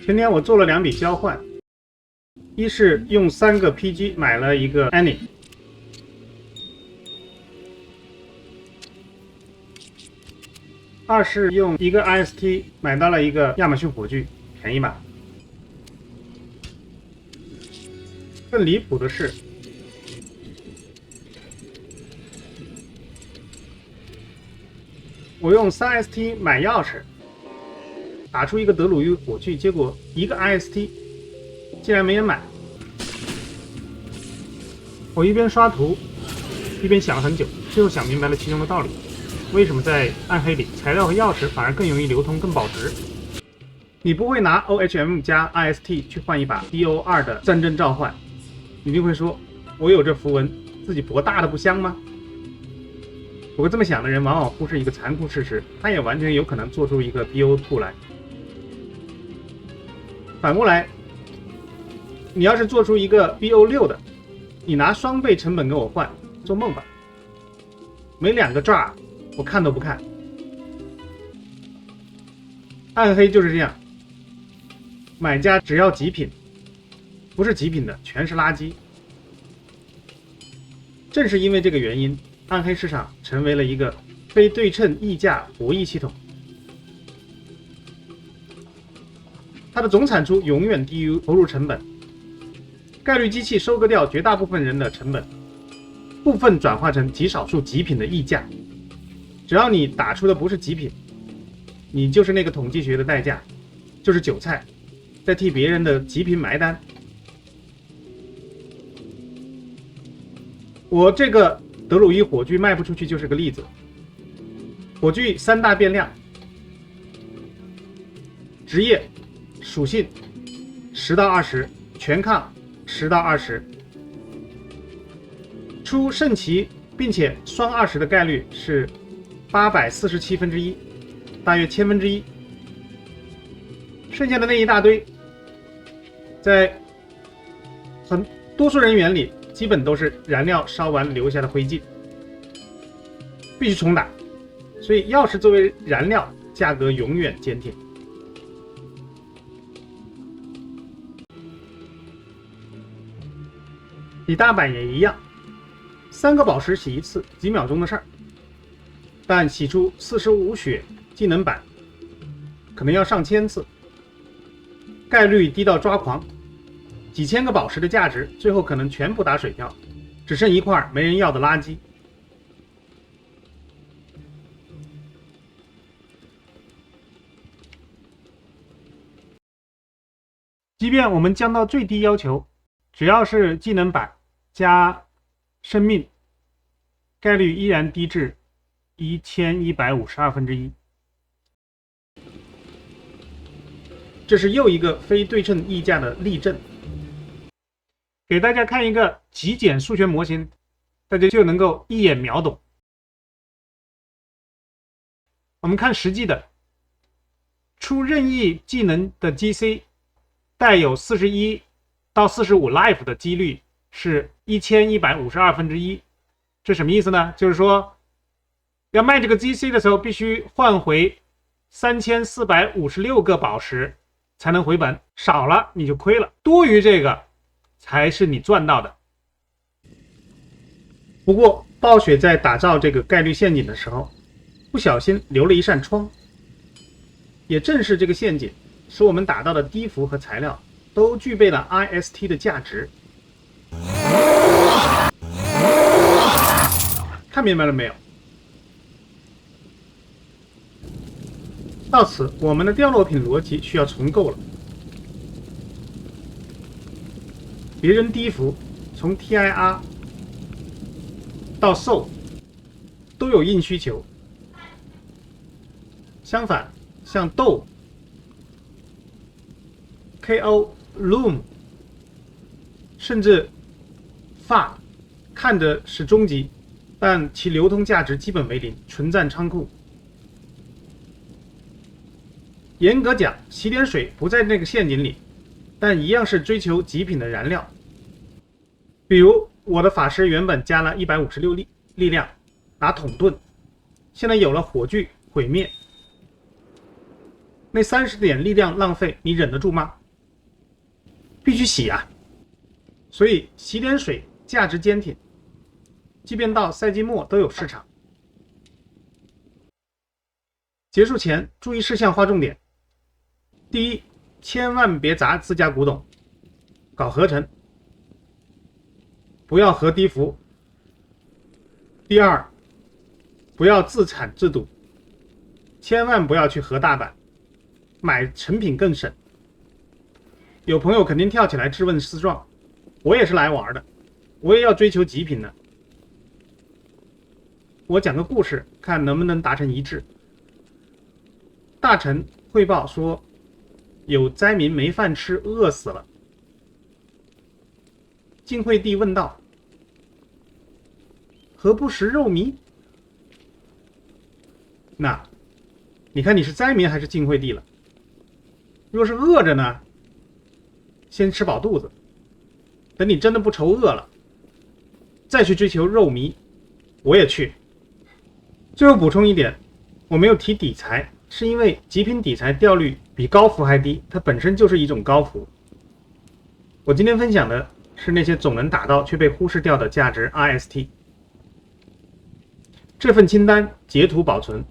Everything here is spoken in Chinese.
前天我做了2笔交换，一是用3个 PG 买了一个 Annie， 二是用一个 IST 买到了一个亚马逊火炬，便宜吧？更离谱的是，我用3ST 买钥匙，打出一个德鲁伊火炬，结果一个 IST 竟然没人买。我一边刷图，一边想了很久，最后想明白了其中的道理。为什么在暗黑里，材料和钥匙反而更容易流通、更保值？你不会拿 OHM 加 IST 去换一把 DO2 的战争召唤，你一定会说：“我有这符文，自己博大的不香吗？”不过这么想的人往往忽视一个残酷事实，他也完全有可能做出一个 BO2 来。反过来，你要是做出一个 BO6 的，你拿双倍成本跟我换，做梦吧！没2个抓，我看都不看。暗黑就是这样，买家只要极品，不是极品的全是垃圾。正是因为这个原因，暗黑市场成为了一个非对称溢价博弈系统，它的总产出永远低于投入成本，概率机器收割掉绝大部分人的成本，部分转化成极少数极品的溢价。只要你打出的不是极品，你就是那个统计学的代价，就是韭菜，在替别人的极品埋单。我这个德鲁伊火炬卖不出去就是个例子。火炬3大变量：职业、属性10到20，全抗10到20。出圣骑并且双20的概率是847分之一，大约1000分之一。剩下的那一大堆，在很多数人眼里，基本都是燃料烧完留下的灰烬，必须重打。所以钥匙作为燃料，价格永远坚挺。洗大板也一样，3个宝石洗一次，几秒钟的事儿。但洗出45血技能板，可能要上千次，概率低到抓狂。几千个宝石的价值，最后可能全部打水漂，只剩一块没人要的垃圾。即便我们降到最低要求，只要是技能板加生命，概率依然低至1152分之一。这是又一个非对称溢价的例证。给大家看一个极简数学模型，大家就能够一眼秒懂。我们看实际的，出任意技能的 GC 带有41到45 life 的几率是1152分之一。这什么意思呢？就是说要卖这个 GC 的时候，必须换回3456个宝石才能回本，少了你就亏了，多余这个才是你赚到的。不过暴雪在打造这个概率陷阱的时候，不小心留了一扇窗，也正是这个陷阱使我们打到的低符和材料都具备了 IST 的价值。看明白了没有？到此，我们的掉落品逻辑需要重构了。别人低符从 TIR 到 SOUL 都有硬需求，相反，像斗、KO、Loom 甚至 FA 看着是终极，但其流通价值基本为零，纯占仓库。严格讲，洗点水不在那个陷阱里，但一样是追求极品的燃料。比如我的法师原本加了156力量，拿桶盾，现在有了火炬毁灭，那30点力量浪费，你忍得住吗？必须洗啊！所以洗点水价值坚挺，即便到赛季末都有市场。结束前注意事项划重点：第一，千万别砸自家古董，搞合成，不要合低幅。第二，不要自产自赌，千万不要去合大板，买成品更省。有朋友肯定跳起来质问思壮，我也是来玩的，我也要追求极品的。我讲个故事，看能不能达成一致。大臣汇报说，有灾民没饭吃，饿死了。晋惠帝问道：何不食肉糜？那你看你是灾民还是晋惠帝了？若是饿着呢，先吃饱肚子，等你真的不愁饿了，再去追求肉糜。我也去。最后补充一点，我没有提底材，是因为极品底材掉率比高幅还低，它本身就是一种高幅。我今天分享的是那些总能打到却被忽视掉的价值 RST。这份清单截图保存，